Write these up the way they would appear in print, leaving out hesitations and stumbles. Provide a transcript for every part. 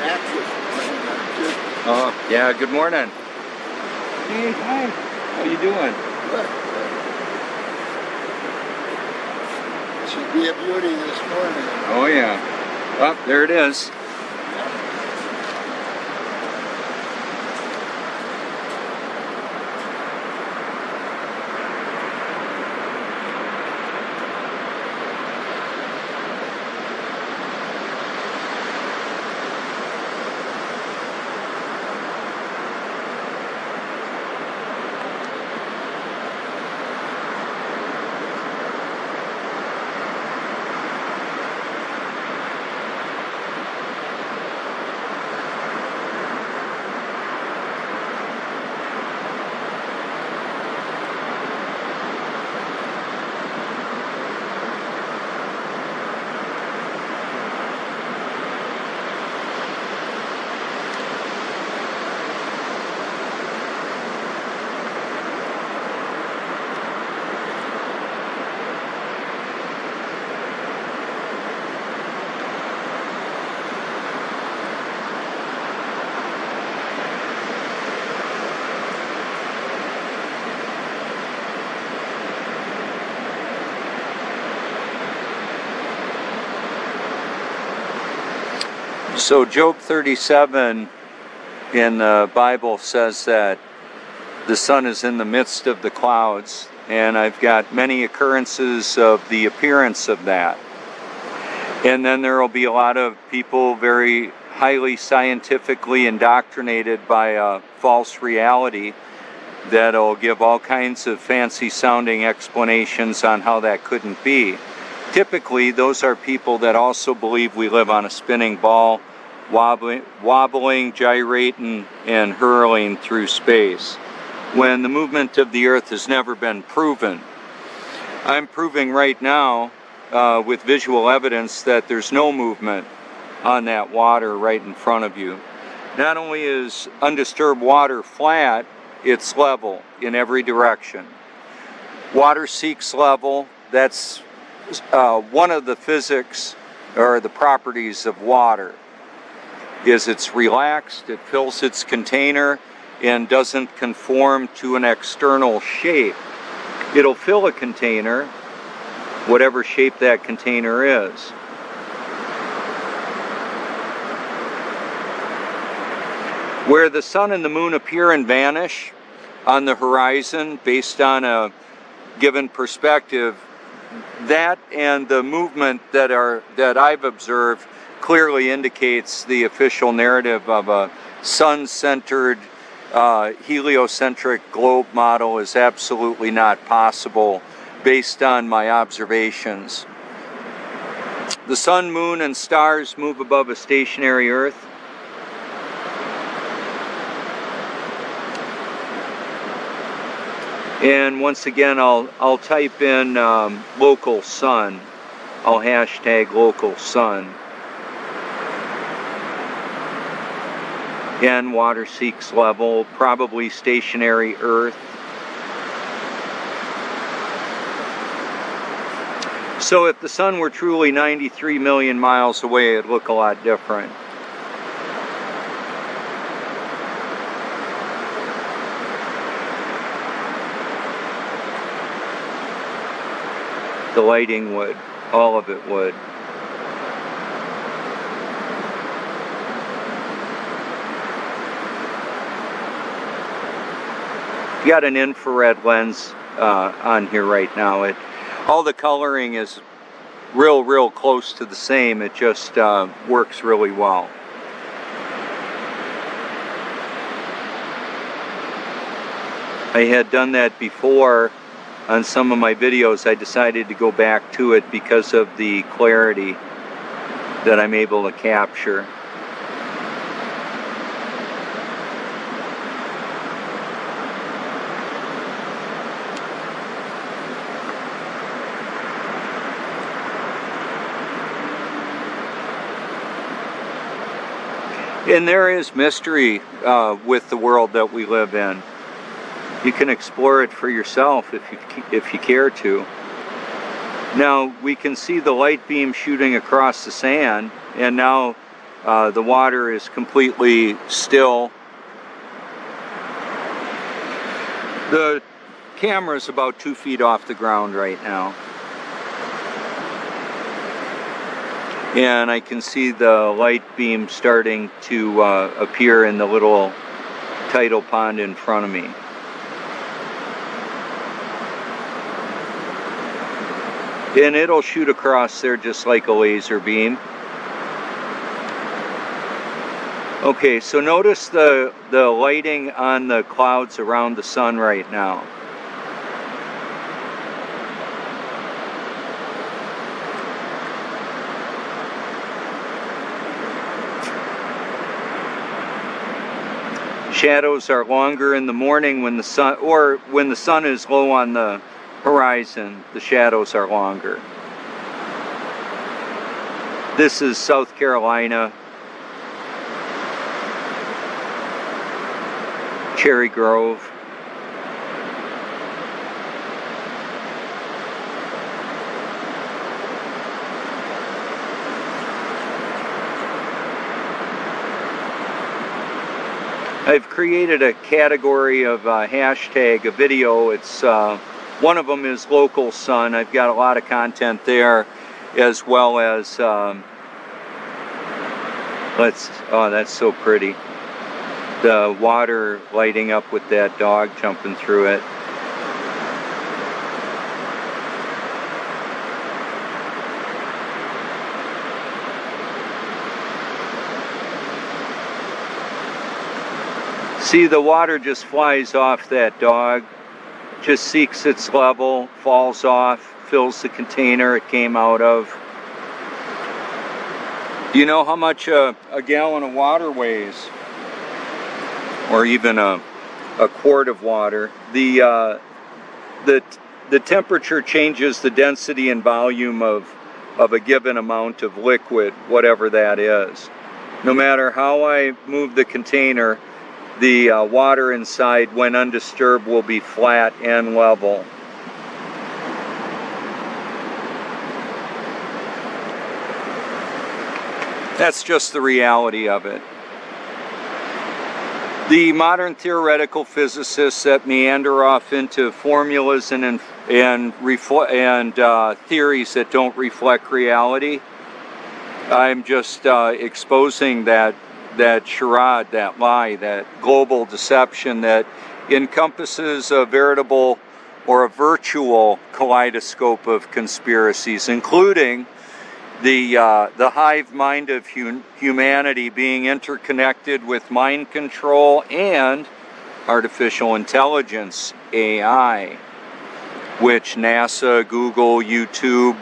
Max this morning. Oh, yeah, good morning. Hey, hi. How you doing? Good. Should be a beauty this morning. Oh, yeah. Oh, there it is. So Job 37 in the Bible says that the sun is in the midst of the clouds, and I've got many occurrences of the appearance of that. And then there will be a lot of people very highly scientifically indoctrinated by a false reality that'll give all kinds of fancy sounding explanations on how that couldn't be. Typically, those are people that also believe we live on a spinning ball, wobbling, gyrating, and hurling through space, when the movement of the earth has never been proven. I'm proving right now with visual evidence that there's no movement on that water right in front of you. Not only is undisturbed water flat, it's level in every direction. Water seeks level. That's one of the physics or the properties of water, is it's relaxed, it fills its container, and doesn't conform to an external shape. It'll fill a container, whatever shape that container is. Where the sun and the moon appear and vanish on the horizon based on a given perspective, that and the movement that I've observed clearly indicates the official narrative of a sun-centered, heliocentric globe model is absolutely not possible based on my observations. The sun, moon, and stars move above a stationary Earth. And once again, I'll type in local sun. I'll hashtag local sun. Again, water seeks level, probably stationary Earth. So if the sun were truly 93 million miles away, it'd look a lot different. The lighting would, all of it would. Got an infrared lens on here right now. All the coloring is real close to the same. It just works really well. I had done that before on some of my videos. I decided to go back to it because of the clarity that I'm able to capture. And there is mystery with the world that we live in. You can explore it for yourself if you care to. Now we can see the light beam shooting across the sand, and now The water is completely still. The camera is about 2 feet off the ground right now. And I can see the light beam starting to appear in the little tidal pond in front of me. And it'll shoot across there just like a laser beam. Okay, so notice the lighting on the clouds around the sun right now. Shadows are longer in the morning when the sun, or when the sun is low on the horizon, the shadows are longer. This is South Carolina. Cherry Grove. I've created a category of hashtag, a video. It's one of them is local sun. I've got a lot of content there, as well as oh, that's so pretty. The water lighting up with that dog jumping through it. See, the water just flies off that dog, just seeks its level, falls off, fills the container it came out of. Do you know how much a gallon of water weighs? Or even a quart of water? The temperature changes the density and volume of a given amount of liquid, whatever that is. No matter how I move the container, the water inside, when undisturbed, will be flat and level. That's just the reality of it. The modern theoretical physicists that meander off into formulas and theories that don't reflect reality, I'm just exposing that charade, that lie, that global deception that encompasses a veritable or a virtual kaleidoscope of conspiracies, including the hive mind of humanity being interconnected with mind control and artificial intelligence, AI, which NASA, Google, YouTube,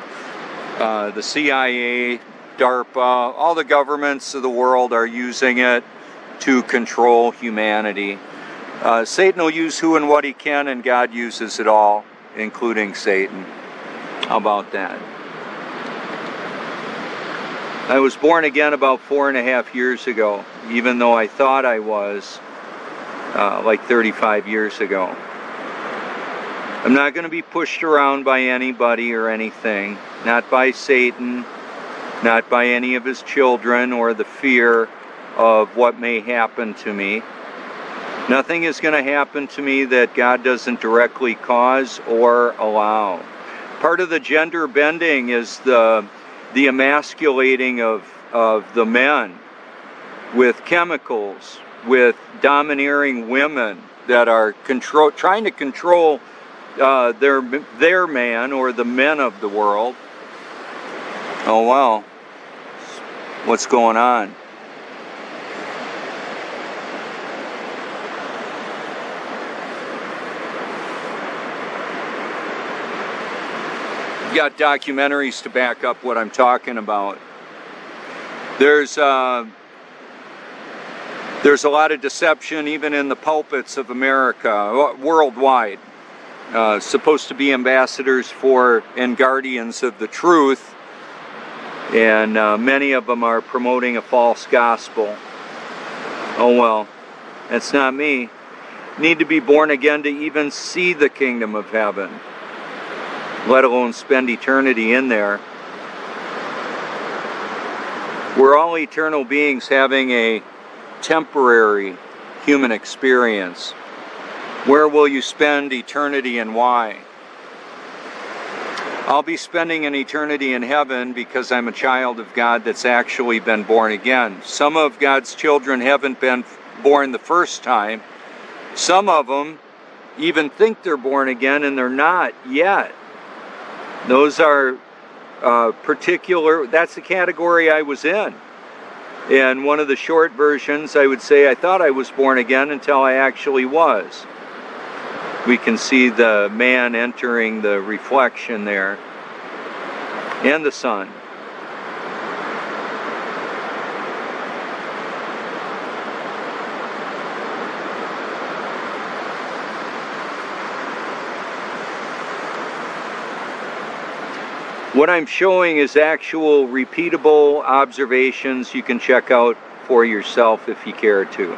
the CIA, DARPA, all the governments of the world are using it to control humanity. Satan will use who and what he can, and God uses it all, including Satan. How about that? I was born again about 4.5 years ago, even though I thought I was like 35 years ago. I'm not going to be pushed around by anybody or anything, not by Satan, not by any of his children, or the fear of what may happen to me. Nothing is going to happen to me that God doesn't directly cause or allow. Part of the gender bending is the emasculating of the men with chemicals, with domineering women that are trying to control their man, or the men of the world. Oh well, what's going on? Got documentaries to back up what I'm talking about. There's a lot of deception even in the pulpits of America, worldwide. Supposed to be ambassadors for and guardians of the truth, and many of them are promoting a false gospel. Oh well, that's not me. Need to be born again to even see the kingdom of heaven, let alone spend eternity in there. We're all eternal beings having a temporary human experience. Where will you spend eternity and why? I'll be spending an eternity in heaven because I'm a child of God that's actually been born again. Some of God's children haven't been born the first time. Some of them even think they're born again and they're not yet. Those are that's the category I was in. In one of the short versions, I would say I thought I was born again until I actually was. We can see the man entering the reflection there, and the sun. What I'm showing is actual repeatable observations you can check out for yourself if you care to.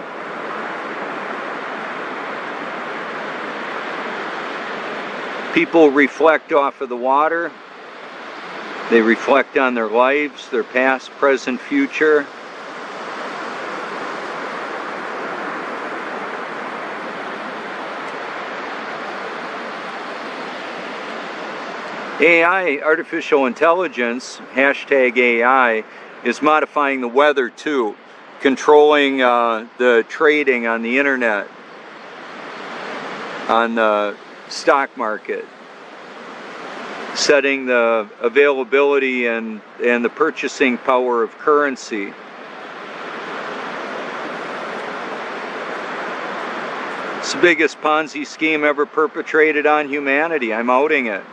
People reflect off of the water. They reflect on their lives, their past, present, future. AI, artificial intelligence, hashtag AI, is modifying the weather too, controlling the trading on the internet, on the stock market, setting the availability and the purchasing power of currency. It's the biggest Ponzi scheme ever perpetrated on humanity. I'm outing it.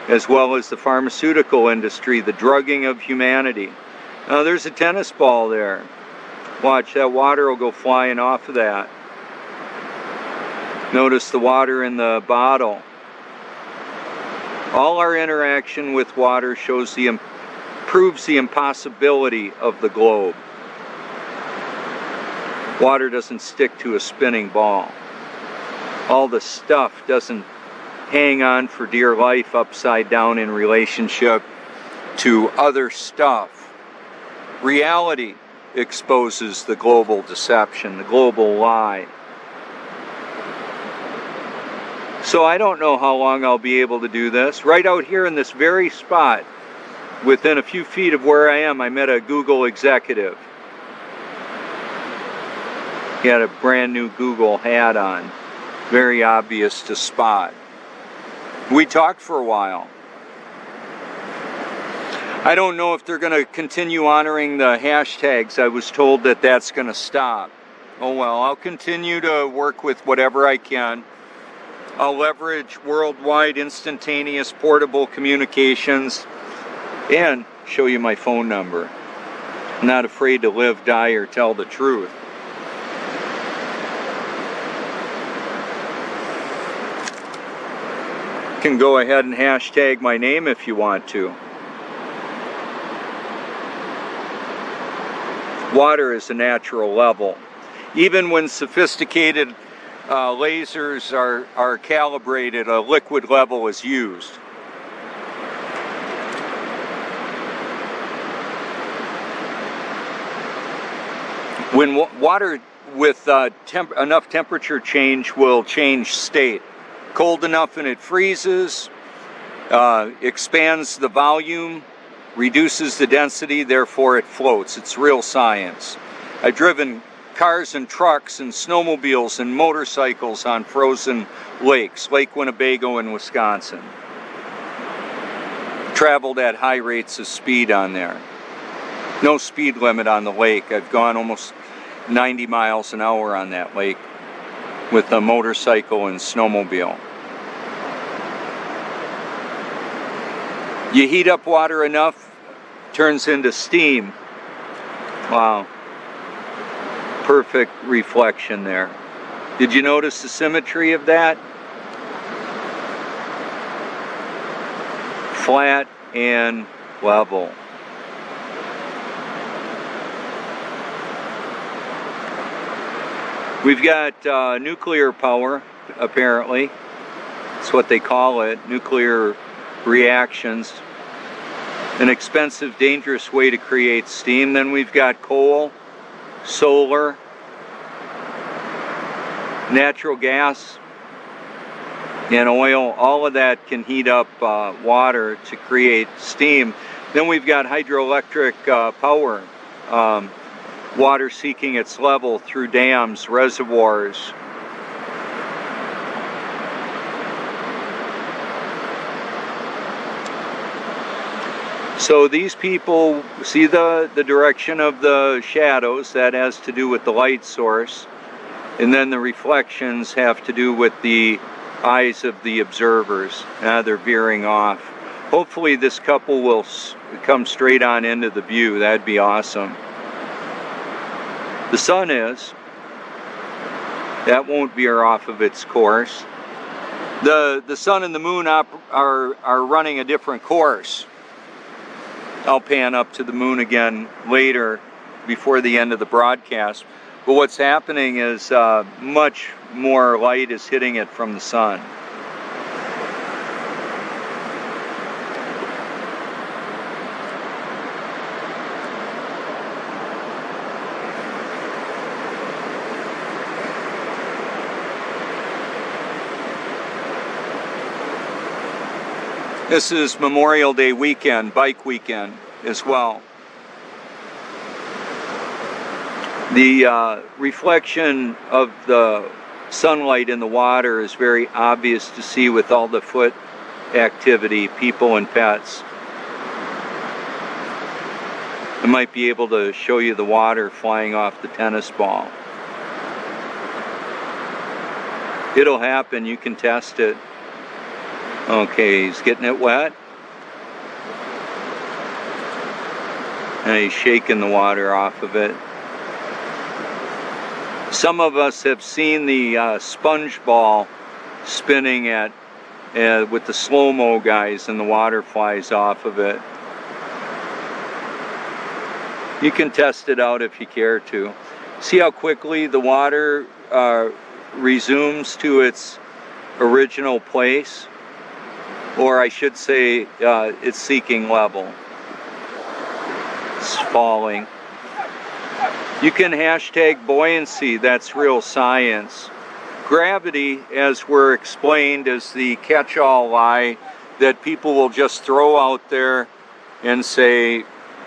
As well as the pharmaceutical industry, the drugging of humanity. Now there's a tennis ball there. Watch, that water will go flying off of that. Notice the water in the bottle. All our interaction with water proves the impossibility of the globe. Water doesn't stick to a spinning ball. All the stuff doesn't hang on for dear life upside down in relationship to other stuff. Reality exposes the global deception, the global lie. So I don't know how long I'll be able to do this. Right out here in this very spot, within a few feet of where I am, I met a Google executive. He had a brand new Google hat on, very obvious to spot. We talked for a while. I don't know if they're going to continue honoring the hashtags. I was told that that's going to stop. Oh well, I'll continue to work with whatever I can. I'll leverage worldwide instantaneous portable communications and show you my phone number. I'm not afraid to live, die, or tell the truth. You can go ahead and hashtag my name if you want to. Water is a natural level. Even when sophisticated lasers are calibrated, a liquid level is used. When water with enough temperature change will change state. Cold enough and it freezes, expands the volume, reduces the density, therefore it floats. It's real science. I've driven cars and trucks and snowmobiles and motorcycles on frozen lakes, Lake Winnebago in Wisconsin. Traveled at high rates of speed on there. No speed limit on the lake. I've gone almost 90 miles an hour on that lake with a motorcycle and snowmobile. You heat up water enough, turns into steam. Wow. Perfect reflection there. Did you notice the symmetry of that? Flat and level. We've got nuclear power, apparently. That's what they call it, nuclear reactions. an expensive, dangerous way to create steam. Then we've got coal, solar, natural gas, and oil. All of that can heat up water to create steam. Then we've got hydroelectric power, water seeking its level through dams, reservoirs. So these people see the direction of the shadows. That has to do with the light source. And then the reflections have to do with the eyes of the observers. Now they're veering off. Hopefully this couple will come straight on into the view. That'd be awesome. The sun is. That won't veer off of its course. The sun and the moon are running a different course. I'll pan up to the moon again later before the end of the broadcast. But what's happening is much more light is hitting it from the sun. This is Memorial Day weekend, bike weekend as well. The reflection of the sunlight in the water is very obvious to see with all the foot activity, people and pets. I might be able to show you the water flying off the tennis ball. It'll happen, you can test it. Okay, he's getting it wet. And he's shaking the water off of it. Some of us have seen the sponge ball spinning at with the slow-mo guys, and the water flies off of it. You can test it out if you care to. See how quickly the water resumes to its original place? Or I should say, it's seeking level. It's falling. You can hashtag buoyancy, that's real science. Gravity, as we're explained, is the catch-all lie that people will just throw out there and say,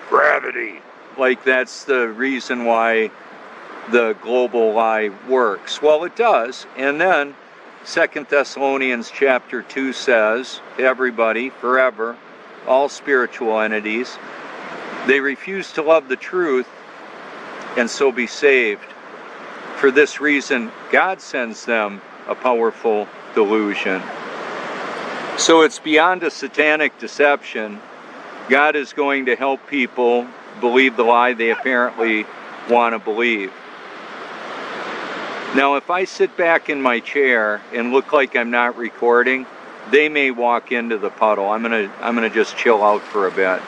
gravity. Like that's the reason why the global lie works. Well, it does. And then 2 Thessalonians chapter 2 says, everybody, forever, all spiritual entities, they refuse to love the truth and so be saved. For this reason, God sends them a powerful delusion. So it's beyond a satanic deception. God is going to help people believe the lie they apparently want to believe. Now, if I sit back in my chair and look like I'm not recording, they may walk into the puddle. I'm gonna just chill out for a bit.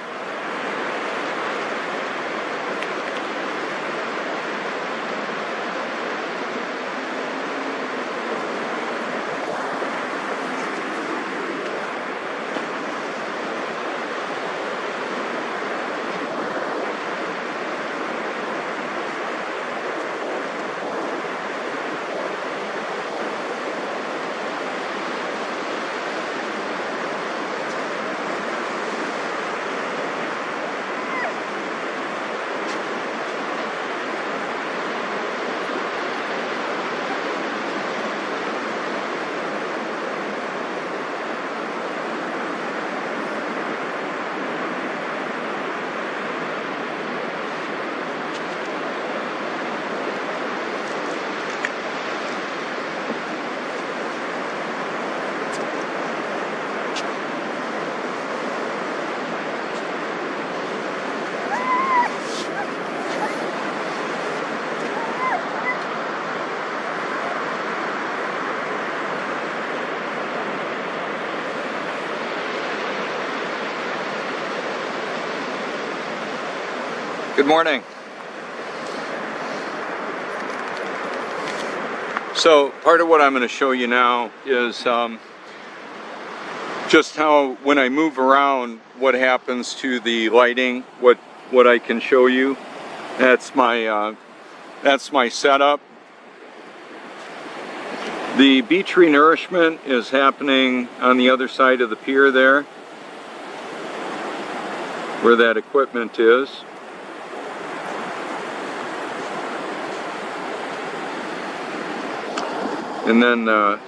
Good morning. So part of what I'm going to show you now is just how when I move around, what happens to the lighting, what I can show you. That's my setup. The beach renourishment is happening on the other side of the pier there, where that equipment is. And then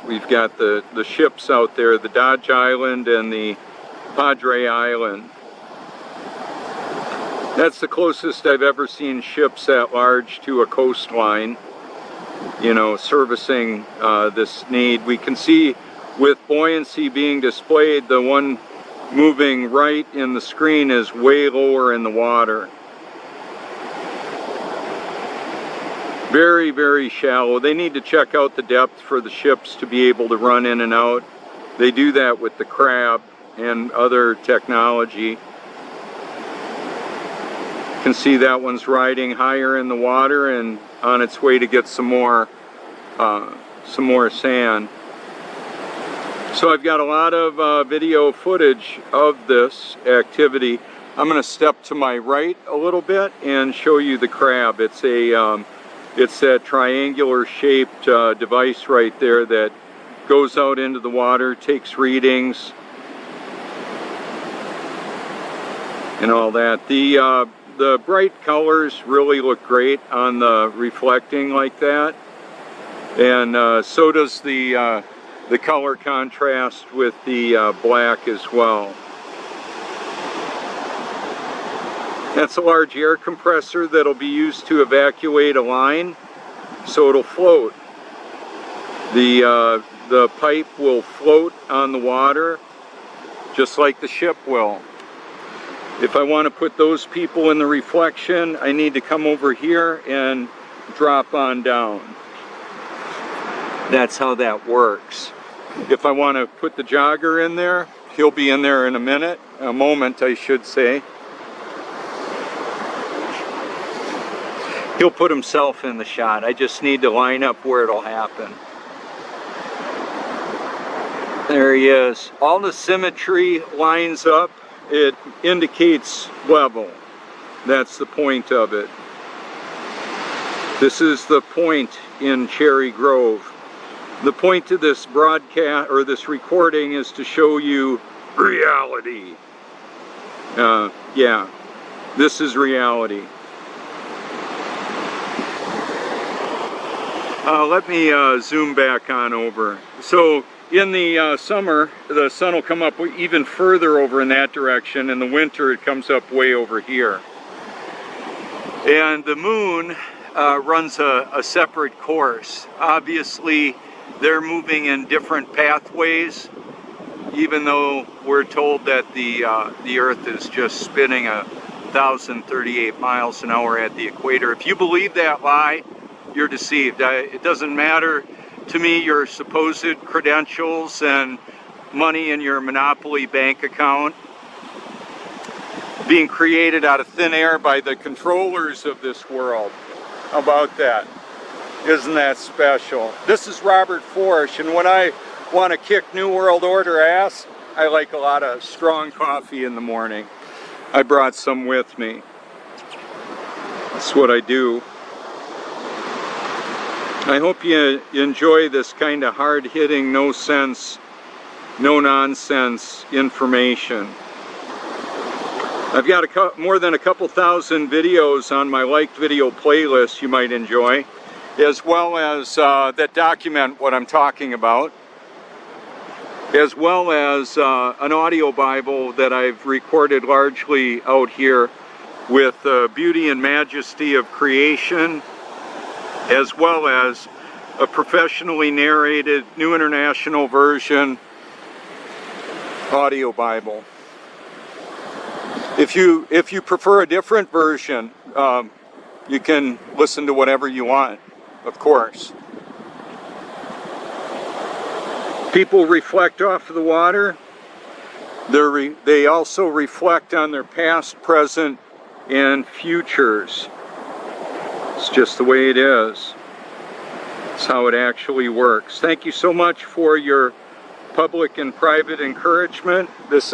we've got the ships out there, the Dodge Island and the Padre Island. That's the closest I've ever seen ships at large to a coastline, you know, servicing this need. We can see with buoyancy being displayed, the one moving right in the screen is way lower in the water. Very, very shallow. They need to check out the depth for the ships to be able to run in and out. They do that with the crab and other technology. You can see that one's riding higher in the water and on its way to get some more sand. So I've got a lot of video footage of this activity. I'm going to step to my right a little bit and show you the crab. It's that triangular shaped device right there that goes out into the water, takes readings, and all that. The bright colors really look great on the reflecting like that, and so does the color contrast with the black as well. That's a large air compressor that'll be used to evacuate a line, so it'll float. The pipe will float on the water, just like the ship will. If I want to put those people in the reflection, I need to come over here and drop on down. That's how that works. If I want to put the jogger in there, he'll be in there in a moment I should say. He'll put himself in the shot. I just need to line up where it'll happen. There he is. All the symmetry lines up. It indicates level. That's the point of it. This is the point in Cherry Grove. The point of this broadcast, or this recording, is to show you reality. Yeah, this is reality. Let me zoom back on over. So in the summer, the sun will come up even further over in that direction. In the winter, it comes up way over here. And the moon runs a separate course. Obviously, they're moving in different pathways, even though we're told that the Earth is just spinning 1,038 miles an hour at the equator. If you believe that lie, you're deceived. It doesn't matter to me your supposed credentials and money in your Monopoly bank account being created out of thin air by the controllers of this world. How about that? Isn't that special? This is Robert Forsch, and when I want to kick New World Order ass, I like a lot of strong coffee in the morning. I brought some with me. That's what I do. I hope you enjoy this kind of hard-hitting, no-sense, no-nonsense information. I've got more than a couple thousand videos on my liked video playlist you might enjoy, as well as that document what I'm talking about, as well as an audio Bible that I've recorded largely out here with the beauty and majesty of creation, as well as a professionally narrated New International Version audio Bible. If you prefer a different version, you can listen to whatever you want, of course. People reflect off of the water. They also reflect on their past, present, and futures. It's just the way it is. It's how it actually works. Thank you so much for your public and private encouragement. This